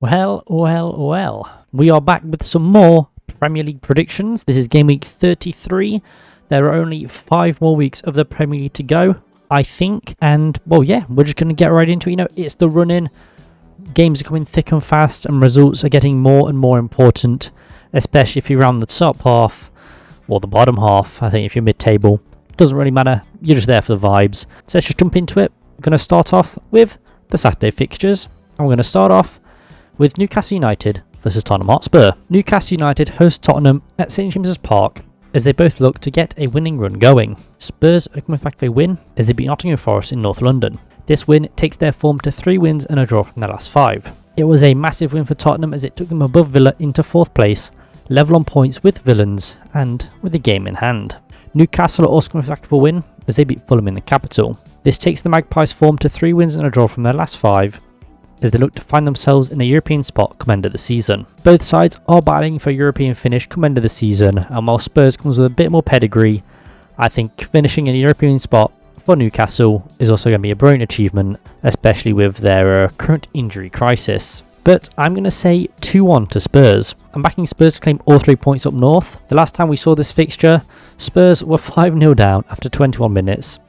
Well. We are back with some more Premier League predictions. This is game week 33. There are only 5 more weeks of the Premier League to go, I think. And, well, yeah, we're just going to get right into it. You know, it's the run-in. Games are coming thick and fast, and results are getting more and more important, especially if you're around the top half or the bottom half. I think if you're mid-table, doesn't really matter. You're just there for the vibes. So let's just jump into it. We're going to start off with the Saturday fixtures. And we're going to start off with Newcastle United versus Tottenham Hotspur. Newcastle United host Tottenham at St James's Park as they both look to get a winning run going. Spurs are coming back with a win as they beat Nottingham Forest in North London. This win takes their form to 3 wins and a draw from their last 5. It was a massive win for Tottenham as it took them above Villa into 4th place, level on points with Villains and with a game in hand. Newcastle are also coming back with a win as they beat Fulham in the capital. This takes the Magpies' form to 3 wins and a draw from their last 5 as they look to find themselves in a European spot come end of the season. Both sides are battling for a European finish come end of the season, and while Spurs comes with a bit more pedigree, I think finishing in a European spot for Newcastle is also going to be a brilliant achievement, especially with their current injury crisis. But I'm going to say 2-1 to Spurs. I'm backing Spurs to claim all 3 points up north. The last time we saw this fixture, Spurs were 5-0 down after 21 minutes,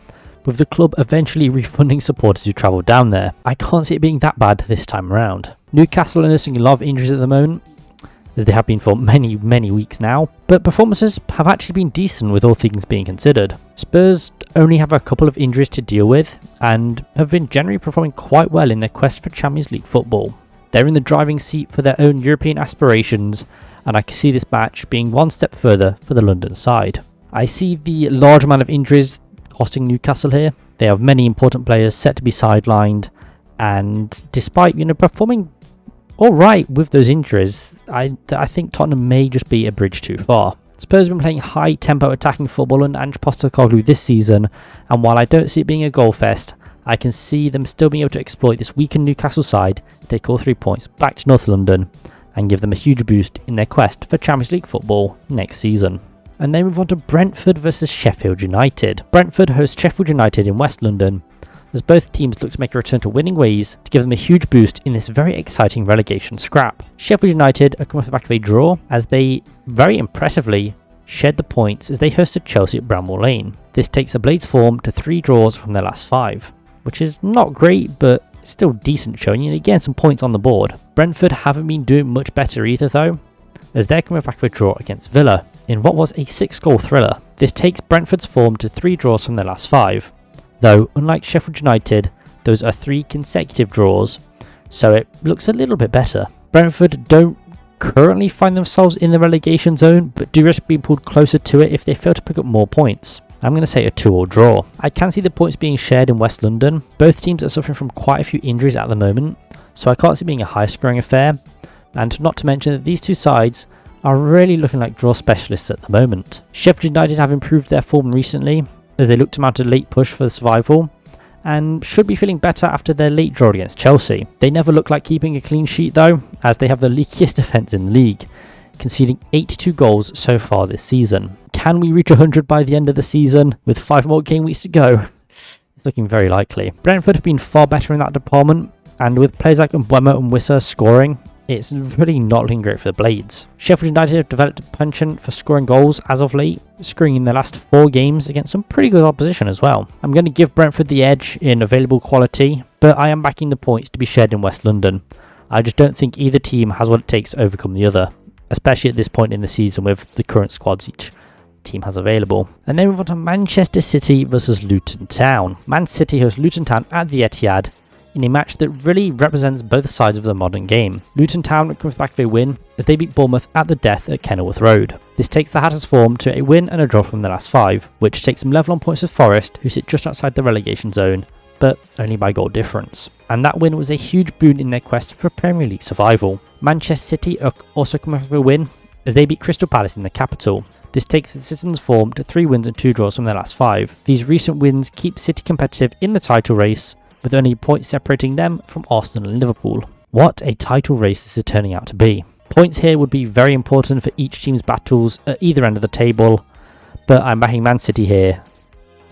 with the club eventually refunding supporters who travelled down there. I can't see it being that bad this time around. Newcastle are nursing a lot of injuries at the moment, as they have been for many weeks now, but performances have actually been decent with all things being considered. Spurs only have a couple of injuries to deal with, and have been generally performing quite well in their quest for Champions League football. They're in the driving seat for their own European aspirations, and I can see this match being one step further for the London side. I see the large amount of injuries costing Newcastle here. They have many important players set to be sidelined, and despite performing alright with those injuries, I think Tottenham may just be a bridge too far. Spurs have been playing high tempo attacking football under Ange Postecoglou this season, and while I don't see it being a goal fest, I can see them still being able to exploit this weakened Newcastle side, take all 3 points back to North London and give them a huge boost in their quest for Champions League football next season. And then we move on to Brentford versus Sheffield United. Brentford hosts Sheffield United in West London as both teams look to make a return to winning ways to give them a huge boost in this very exciting relegation scrap. Sheffield United are coming off the back of a draw as they very impressively shared the points as they hosted Chelsea at Bramall Lane. This takes the Blades' form to 3 draws from their last 5, which is not great but still decent showing, and again some points on the board. Brentford haven't been doing much better either though, as they're coming back with a draw against Villa in what was a 6-goal thriller. This takes Brentford's form to 3 draws from their last 5, though unlike Sheffield United, those are 3 consecutive draws, so it looks a little bit better. Brentford don't currently find themselves in the relegation zone, but do risk being pulled closer to it if they fail to pick up more points. I'm going to say a 2-2 draw. I can see the points being shared in West London. Both teams are suffering from quite a few injuries at the moment, so I can't see it being a high-scoring affair, and not to mention that these two sides are really looking like draw specialists at the moment. Sheffield United have improved their form recently as they look to mount a late push for survival, and should be feeling better after their late draw against Chelsea. They never look like keeping a clean sheet though, as they have the leakiest defence in the league, conceding 82 goals so far this season. Can we reach 100 by the end of the season with 5 more game weeks to go? It's looking very likely. Brentford have been far better in that department, and with players like Mbeumo and Wissa scoring, it's really not looking great for the Blades. Sheffield United have developed a penchant for scoring goals as of late, scoring in their last 4 games against some pretty good opposition as well. I'm going to give Brentford the edge in available quality, but I am backing the points to be shared in West London. I just don't think either team has what it takes to overcome the other, especially at this point in the season with the current squads each team has available. And then we move on to Manchester City versus Luton Town. Man City hosts Luton Town at the Etihad in a match that really represents both sides of the modern game. Luton Town comes back with a win as they beat Bournemouth at the death at Kenilworth Road. This takes the Hatters' form to a win and a draw from the last 5, which takes them level on points with Forest, who sit just outside the relegation zone, but only by goal difference. And that win was a huge boon in their quest for Premier League survival. Manchester City are also coming back with a win as they beat Crystal Palace in the capital. This takes the Citizens' form to 3 wins and 2 draws from their last 5. These recent wins keep City competitive in the title race, with only points separating them from Arsenal and Liverpool. What a title race this is turning out to be. Points here would be very important for each team's battles at either end of the table, but I'm backing Man City here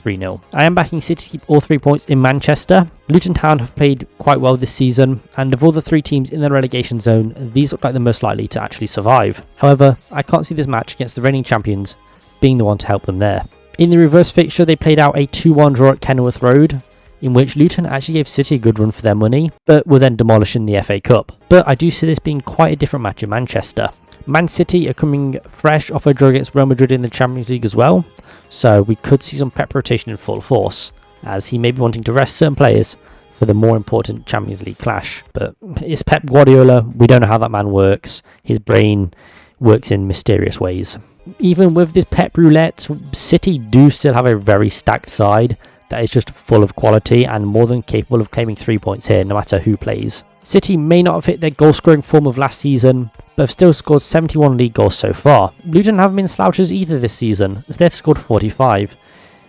3-0. I am backing City to keep all 3 points in Manchester. Luton Town have played quite well this season, and of all the 3 teams in the relegation zone, these look like the most likely to actually survive. However, I can't see this match against the reigning champions being the one to help them there. In the reverse fixture, they played out a 2-1 draw at Kenilworth Road, in which Luton actually gave City a good run for their money, but were then demolished in the FA Cup. But I do see this being quite a different match in Manchester. Man City are coming fresh off a draw against Real Madrid in the Champions League as well, so we could see some Pep rotation in full force, as he may be wanting to rest certain players for the more important Champions League clash. But it's Pep Guardiola, we don't know how that man works, his brain works in mysterious ways. Even with this Pep roulette, City do still have a very stacked side that is just full of quality and more than capable of claiming 3 points here no matter who plays. City may not have hit their goal scoring form of last season, but have still scored 71 league goals so far. Luton haven't been slouchers either this season, as they've scored 45,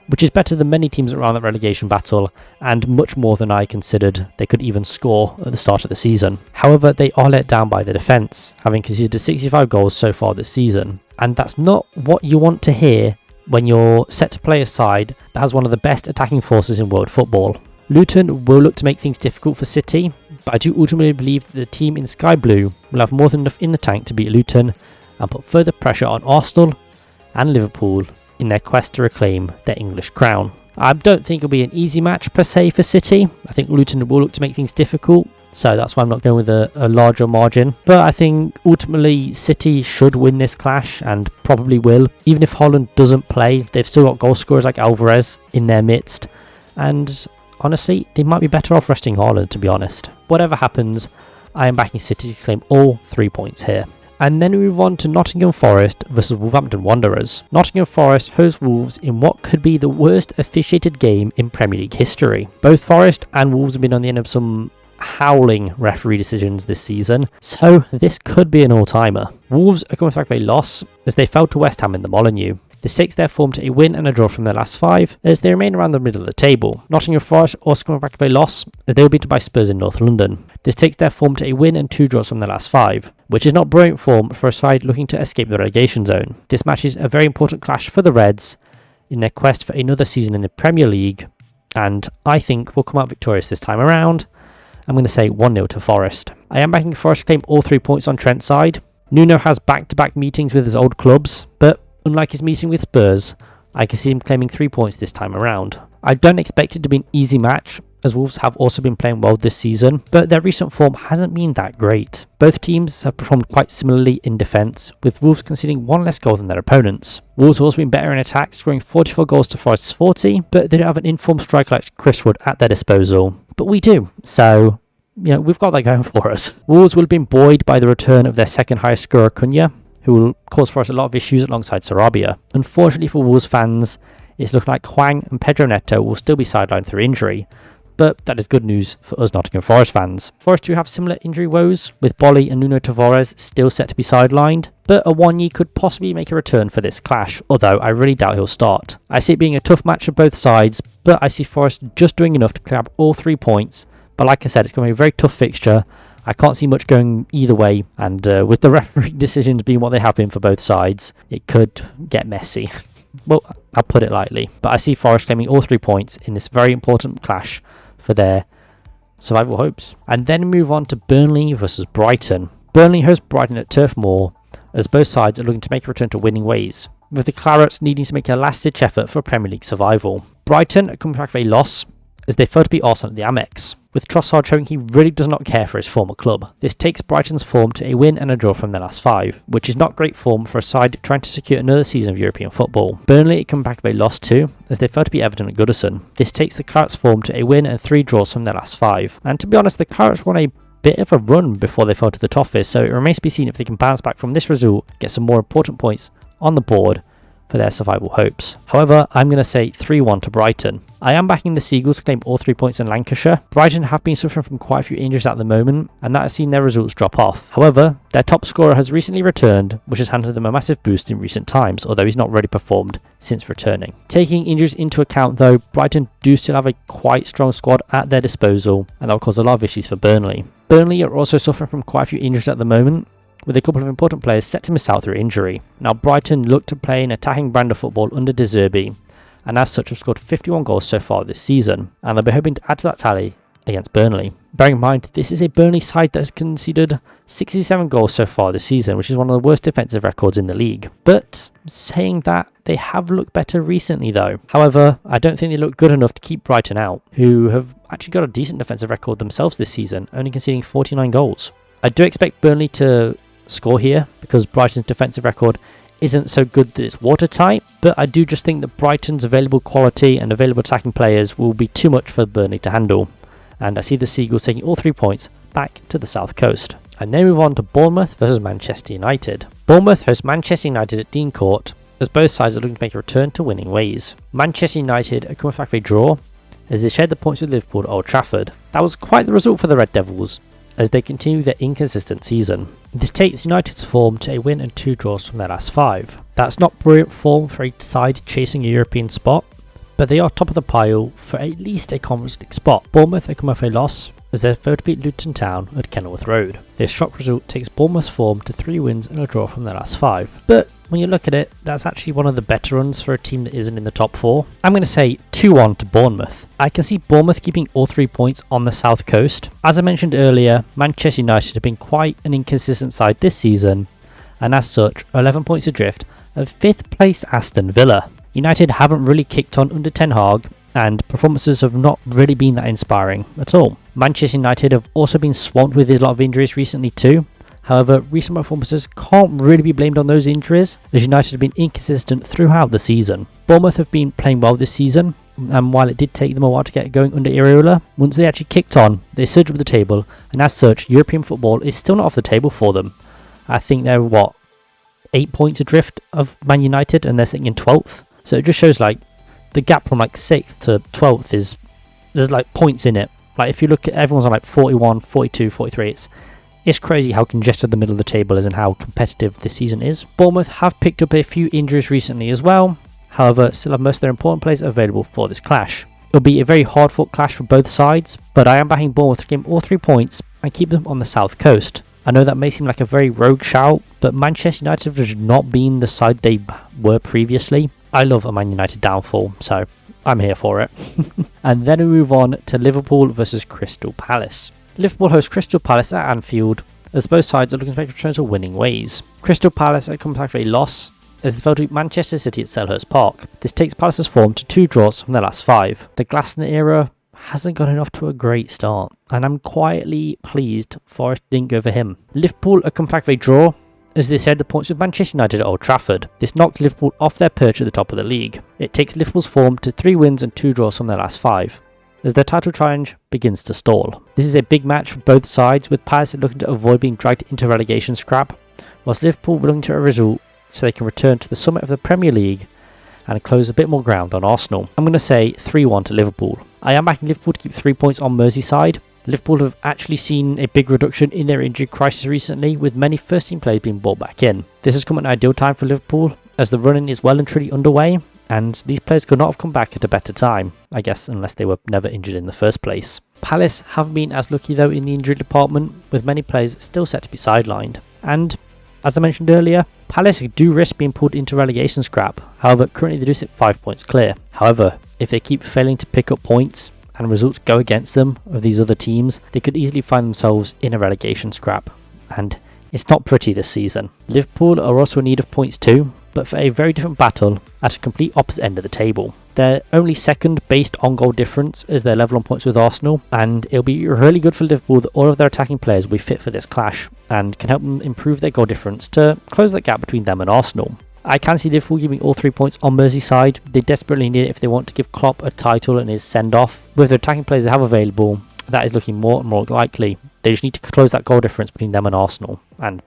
which is better than many teams around that relegation battle, and much more than I considered they could even score at the start of the season. However, they are let down by the defence, having conceded 65 goals so far this season, and that's not what you want to hear when you're set to play a side that has one of the best attacking forces in world football. Luton will look to make things difficult for City, but I do ultimately believe that the team in Sky Blue will have more than enough in the tank to beat Luton and put further pressure on Arsenal and Liverpool in their quest to reclaim their English crown. I don't think it'll be an easy match per se for City. I think Luton will look to make things difficult, so that's why I'm not going with a larger margin. But I think ultimately City should win this clash and probably will. Even if Holland doesn't play, they've still got goal scorers like Alvarez in their midst, and honestly, they might be better off resting Haaland, to be honest. Whatever happens, I am backing City to claim all 3 points here. And then we move on to Nottingham Forest versus Wolverhampton Wanderers. Nottingham Forest host Wolves in what could be the worst officiated game in Premier League history. Both Forest and Wolves have been on the end of some howling referee decisions this season, so this could be an all-timer. Wolves are coming back with a loss as they fell to West Ham in the Molineux. This takes their form to a win and a draw from their last 5, as they remain around the middle of the table. Nottingham Forest also coming back with a loss, as they were beaten by Spurs in North London. This takes their form to a win and 2 draws from their last 5, which is not brilliant form for a side looking to escape the relegation zone. This match is a very important clash for the Reds in their quest for another season in the Premier League, and I think will come out victorious this time around. I'm going to say 1-0 to Forest. I am backing Forest to claim all 3 points on Trent's side. Nuno has back-to-back meetings with his old clubs, but unlike his meeting with Spurs, I can see him claiming 3 points this time around. I don't expect it to be an easy match, as Wolves have also been playing well this season, but their recent form hasn't been that great. Both teams have performed quite similarly in defence, with Wolves conceding 1 less goal than their opponents. Wolves have also been better in attack, scoring 44 goals to Forest's 40, but they don't have an informed striker like Chris Wood at their disposal. But we do, so we've got that going for us. Wolves will have been buoyed by the return of their second highest scorer, Cunha, who will cause for us a lot of issues alongside Sarabia. Unfortunately for Wolves fans, it's looking like Hwang and Pedro Neto will still be sidelined through injury, but that is good news for us Nottingham Forest fans. Forest do have similar injury woes, with Bolly and Nuno Tavares still set to be sidelined, but Awoniyi could possibly make a return for this clash, although I really doubt he'll start. I see it being a tough match for both sides, but I see Forest just doing enough to grab all 3 points, but like I said, it's going to be a very tough fixture. I can't see much going either way, and with the referee decisions being what they have been for both sides, it could get messy. Well, I'll put it lightly, but I see Forest claiming all 3 points in this very important clash for their survival hopes. And then move on to Burnley versus Brighton. Burnley hosts Brighton at Turf Moor, as both sides are looking to make a return to winning ways, with the Clarets needing to make a last-ditch effort for Premier League survival. Brighton are coming back with a loss, as they failed to beat Arsenal at the Amex, with Trossard showing he really does not care for his former club. This takes Brighton's form to a win and a draw from their last 5, which is not great form for a side trying to secure another season of European football. Burnley come back with a loss too, as they failed to beat Everton at Goodison. This takes the Clarets' form to a win and 3 draws from their last 5. And to be honest, the Clarets won a bit of a run before they fell to the Toffees, so it remains to be seen if they can bounce back from this result, get some more important points on the board for their survival hopes. However, I'm going to say 3-1 to Brighton. I am backing the Seagulls to claim all 3 points in Lancashire. Brighton have been suffering from quite a few injuries at the moment, and that has seen their results drop off. However, their top scorer has recently returned, which has handed them a massive boost in recent times, although he's not really performed since returning. Taking injuries into account though, Brighton do still have a quite strong squad at their disposal, and that will cause a lot of issues for Burnley. Burnley are also suffering from quite a few injuries at the moment, with a couple of important players set to miss out through injury. Now Brighton look to play an attacking brand of football under De Zerbi, and as such have scored 51 goals so far this season, and they'll be hoping to add to that tally against Burnley. Bearing in mind, this is a Burnley side that has conceded 67 goals so far this season, which is one of the worst defensive records in the league. But saying that, they have looked better recently though. However, I don't think they look good enough to keep Brighton out, who have actually got a decent defensive record themselves this season, only conceding 49 goals. I do expect Burnley to score here, because Brighton's defensive record isn't so good that it's watertight, but I do just think that Brighton's available quality and available attacking players will be too much for Burnley to handle. And I see the Seagulls taking all 3 points back to the south coast. And then move on to Bournemouth versus Manchester United. Bournemouth host Manchester United at Dean Court, as both sides are looking to make a return to winning ways. Manchester United are coming back with a draw, as they shared the points with Liverpool at Old Trafford. That was quite the result for the Red Devils, as they continue their inconsistent season. This takes United's form to a win and 2 draws from their last 5. That's not brilliant form for a side chasing a European spot, but they are top of the pile for at least a Conference League spot. Bournemouth are coming off a loss, as they failed to beat Luton Town at Kenilworth Road. This shock result takes Bournemouth's form to 3 wins and a draw from their last 5. But when you look at it, that's actually one of the better runs for a team that isn't in the top 4. I'm going to say 2-1 to Bournemouth. I can see Bournemouth keeping all 3 points on the south coast. As I mentioned earlier, Manchester United have been quite an inconsistent side this season, and as such, 11 points adrift of 5th place Aston Villa. United haven't really kicked on under Ten Hag, and performances have not really been that inspiring at all. Manchester United have also been swamped with a lot of injuries recently too. However, recent performances can't really be blamed on those injuries, as United have been inconsistent throughout the season. Bournemouth have been playing well this season, and while it did take them a while to get going under Iraola, once they actually kicked on, they surged up the table, and as such, European football is still not off the table for them. I think they're 8 points adrift of Man United, and they're sitting in 12th. So it just shows like the gap from like 6th to 12th is, there's like points in it. Like if you look at everyone's on like 41, 42, 43, it's crazy how congested the middle of the table is and how competitive this season is. Bournemouth have picked up a few injuries recently as well, however still have most of their important players available for this clash. It'll be a very hard fought clash for both sides, but I am backing Bournemouth to gain all 3 points and keep them on the south coast. I know that may seem like a very rogue shout, but Manchester United have not been the side they were previously. I love a Man United downfall, so I'm here for it. And then we move on to Liverpool versus Crystal Palace. Liverpool host Crystal Palace at Anfield, as both sides are looking to make a return to winning ways. Crystal Palace are coming back for a loss, as they fell to beat Manchester City at Selhurst Park. This takes Palace's form to 2 draws from their last 5. The Glasner era hasn't gotten off to a great start, and I'm quietly pleased Forest didn't go for him. Liverpool are coming back for a draw, as they shared the points with Manchester United at Old Trafford. This knocked Liverpool off their perch at the top of the league. It takes Liverpool's form to 3 wins and 2 draws from their last 5, as their title challenge begins to stall. This is a big match for both sides, with Palace looking to avoid being dragged into relegation scrap, whilst Liverpool were looking to a result so they can return to the summit of the Premier League and close a bit more ground on Arsenal. I'm going to say 3-1 to Liverpool. I am backing Liverpool to keep 3 points on Merseyside. Liverpool have actually seen a big reduction in their injury crisis recently, with many first team players being brought back in. This has come at an ideal time for Liverpool, as the run-in is well and truly underway, and these players could not have come back at a better time, I guess, unless they were never injured in the first place. Palace haven't been as lucky though in the injury department, with many players still set to be sidelined. And as I mentioned earlier, Palace do risk being pulled into relegation scrap. However, currently they do sit 5 points clear. However, if they keep failing to pick up points and results go against them of these other teams, they could easily find themselves in a relegation scrap, and it's not pretty this season. Liverpool are also in need of points too, but for a very different battle at a complete opposite end of the table. They're only second based on goal difference, as they're level on points with Arsenal, and it'll be really good for Liverpool that all of their attacking players will be fit for this clash and can help them improve their goal difference to close that gap between them and Arsenal. I can see Liverpool giving all 3 points on Merseyside. They desperately need it if they want to give Klopp a title and his send-off. With the attacking players they have available, that is looking more and more likely. They just need to close that goal difference between them and Arsenal and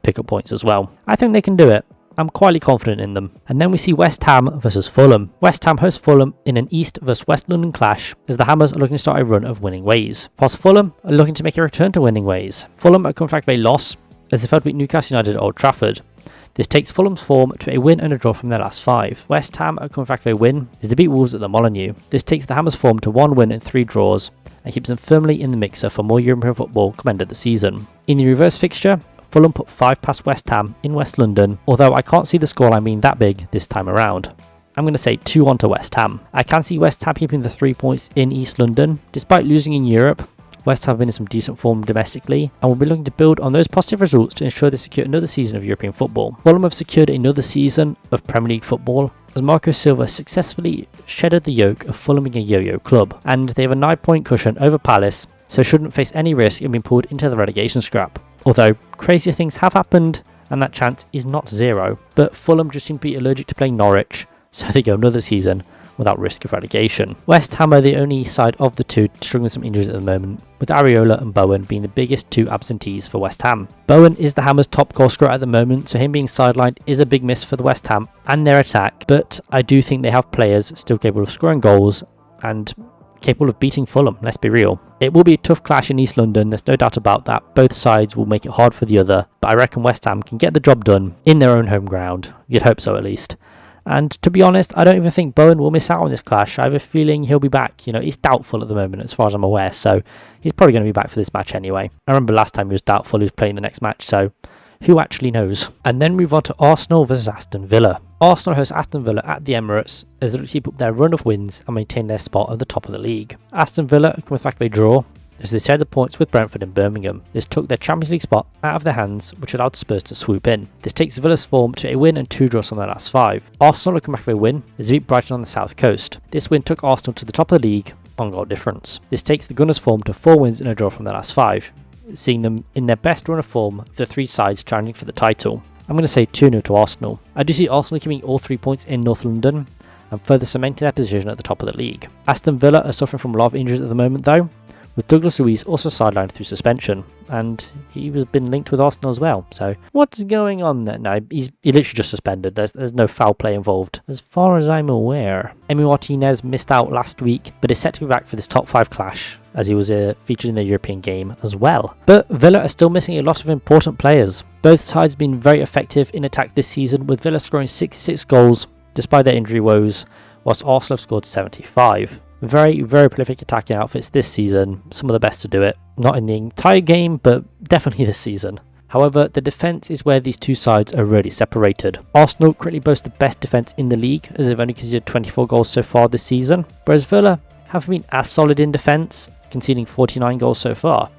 pick up points as well. I think they can do it. I'm quietly confident in them. And then we see West Ham versus Fulham. West Ham hosts Fulham in an East versus West London clash, as the Hammers are looking to start a run of winning ways, whilst Fulham are looking to make a return to winning ways. Fulham are coming back with a loss, as they failed to beat Newcastle United at Old Trafford. This takes Fulham's form to a win and a draw from their last 5. West Ham are coming back for a win, as they beat Wolves at the Molineux. This takes the Hammers' form to 1 win and 3 draws, and keeps them firmly in the mixer for more European football come end of the season. In the reverse fixture, Fulham put 5 past West Ham in West London, although I can't see the scoreline being that big this time around. I'm going to say 2-1 to West Ham. I can see West Ham keeping the 3 points in East London. Despite losing in Europe, West Ham have been in some decent form domestically and will be looking to build on those positive results to ensure they secure another season of European football. Fulham have secured another season of Premier League football as Marco Silva successfully shedded the yoke of Fulham being a yo-yo club, and they have a 9-point cushion over Palace, so shouldn't face any risk of being pulled into the relegation scrap. Although crazier things have happened and that chance is not zero, but Fulham just seem to be allergic to playing Norwich, so they go another season without risk of relegation. West Ham are the only side of the two struggling with some injuries at the moment, with Areola and Bowen being the biggest two absentees for West Ham. Bowen is the Hammers' top goal scorer at the moment, so him being sidelined is a big miss for the West Ham and their attack, but I do think they have players still capable of scoring goals and capable of beating Fulham, let's be real. It will be a tough clash in East London, there's no doubt about that. Both sides will make it hard for the other, but I reckon West Ham can get the job done in their own home ground. You'd hope so at least. And to be honest, I don't even think Bowen will miss out on this clash. I have a feeling he'll be back. He's doubtful at the moment as far as I'm aware, so he's probably going to be back for this match anyway. I remember last time he was doubtful he was playing the next match, so who actually knows? And then move on to Arsenal versus Aston Villa. Arsenal host Aston Villa at the Emirates as they look to keep up their run of wins and maintain their spot at the top of the league. Aston Villa come with back of a draw as they shared the points with Brentford in Birmingham. This took their Champions League spot out of their hands, which allowed Spurs to swoop in. This takes Villa's form to a win and 2 draws from their last 5. Arsenal come back with a win as they beat Brighton on the south coast. This win took Arsenal to the top of the league on goal difference. This takes the Gunners' form to 4 wins and a draw from their last 5, seeing them in their best run of form of the 3 sides challenging for the title. I'm going to say 2-0 to Arsenal. I do see Arsenal keeping all 3 points in North London and further cementing their position at the top of the league. Aston Villa are suffering from a lot of injuries at the moment though, with Douglas Luiz also sidelined through suspension, and he was been linked with Arsenal as well. So what's going on there? No, he's literally just suspended. There's no foul play involved, as far as I'm aware. Emi Martinez missed out last week, but is set to be back for this top 5 clash, as he was featured in the European game as well. But Villa are still missing a lot of important players. Both sides have been very effective in attack this season, with Villa scoring 66 goals despite their injury woes, whilst Arsenal have scored 75. Very, very prolific attacking outfits this season, some of the best to do it. Not in the entire game, but definitely this season. However, the defence is where these two sides are really separated. Arsenal currently boast the best defence in the league, as they've only conceded 24 goals so far this season, whereas Villa haven't been as solid in defence, conceding 49 goals so far,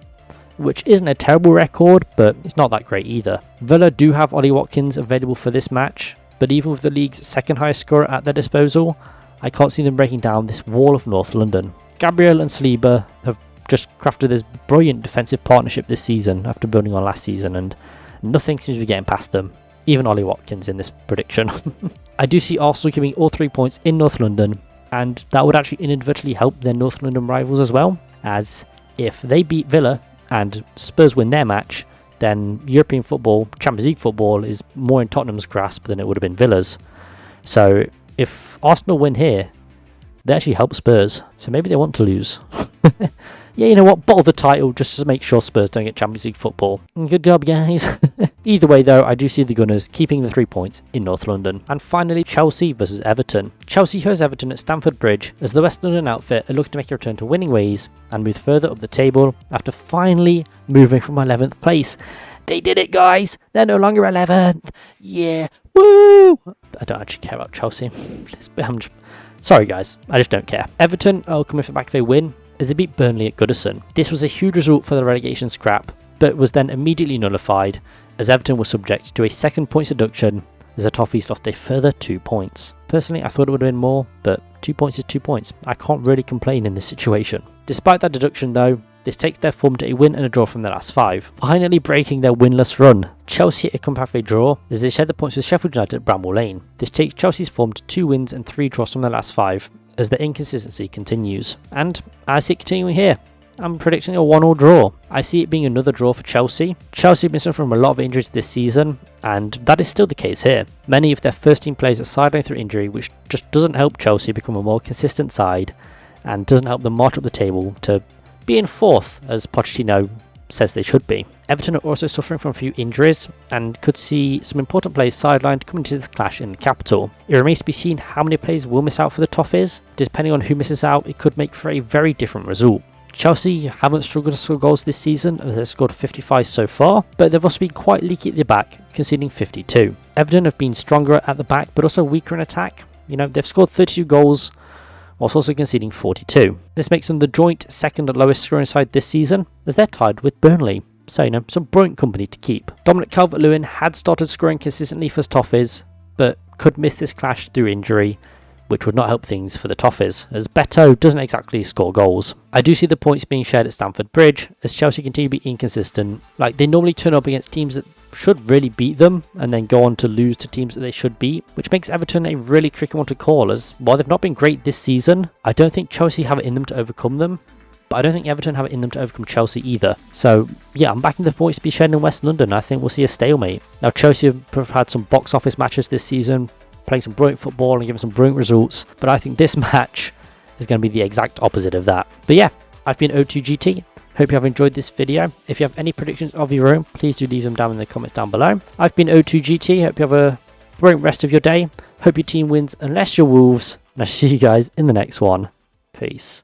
which isn't a terrible record, but it's not that great either. Villa do have Ollie Watkins available for this match, but even with the league's second highest scorer at their disposal, I can't see them breaking down this wall of North London. Gabriel and Saliba have just crafted this brilliant defensive partnership this season after building on last season, and nothing seems to be getting past them, even Ollie Watkins in this prediction. I do see Arsenal giving all 3 points in North London, and that would actually inadvertently help their North London rivals as well, as if they beat Villa and Spurs win their match, then European football, Champions League football, is more in Tottenham's grasp than it would have been Villa's. So if Arsenal win here, they actually help Spurs, so maybe they want to lose. Yeah, you know what, bottle the title just to make sure Spurs don't get Champions League football. Good job, guys. Either way though, I do see the Gunners keeping the 3 points in North London. And finally, Chelsea versus Everton. Chelsea hosts Everton at Stamford Bridge as the West London outfit are looking to make a return to winning ways and move further up the table after finally moving from 11th place. They did it, guys! They're no longer 11th! Yeah! Woo! I don't actually care about Chelsea. Sorry guys, I just don't care. Everton are coming for back if they win as they beat Burnley at Goodison. This was a huge result for the relegation scrap, but was then immediately nullified as Everton was subject to a second points deduction as the Toffees lost a further 2 points. Personally, I thought it would have been more, but 2 points is 2 points. I can't really complain in this situation. Despite that deduction though, this takes their form to a win and a draw from their last 5, finally breaking their winless run. Chelsea hit a comeback draw as they shared the points with Sheffield United at Bramall Lane. This takes Chelsea's form to 2 wins and 3 draws from their last 5 as their inconsistency continues. And I see it continuing here. I'm predicting a 1-1 draw. I see it being another draw for Chelsea. Chelsea have been suffering from a lot of injuries this season, and that is still the case here. Many of their first team players are sidelined through injury, which just doesn't help Chelsea become a more consistent side and doesn't help them march up the table to be in 4th, as Pochettino says they should be. Everton are also suffering from a few injuries and could see some important players sidelined coming into this clash in the capital. It remains to be seen how many players will miss out for the Toffees. Depending on who misses out, it could make for a very different result. Chelsea haven't struggled to score goals this season as they've scored 55 so far, but they've also been quite leaky at the back, conceding 52. Everton have been stronger at the back but also weaker in attack, You know, they've scored 32 goals whilst also conceding 42. This makes them the joint second lowest scoring side this season, as they're tied with Burnley. So, you know, some brilliant company to keep. Dominic Calvert-Lewin had started scoring consistently for Toffees, but could miss this clash through injury, which would not help things for the Toffees, as Beto doesn't exactly score goals. I do see the points being shared at Stamford Bridge, as Chelsea continue to be inconsistent. Like, they normally turn up against teams that should really beat them, and then go on to lose to teams that they should beat, which makes Everton a really tricky one to call, as while they've not been great this season, I don't think Chelsea have it in them to overcome them, but I don't think Everton have it in them to overcome Chelsea either. So yeah, I'm backing the points to be shared in West London. I think we'll see a stalemate. Now, Chelsea have had some box office matches this season, playing some brilliant football and giving some brilliant results, but I think this match is going to be the exact opposite of that. But yeah, I've been O2GT. Hope you have enjoyed this video. If you have any predictions of your own, please do leave them down in the comments down below. I've been O2GT. Hope you have a brilliant rest of your day. Hope your team wins unless you're Wolves. And I'll see you guys in the next one. Peace.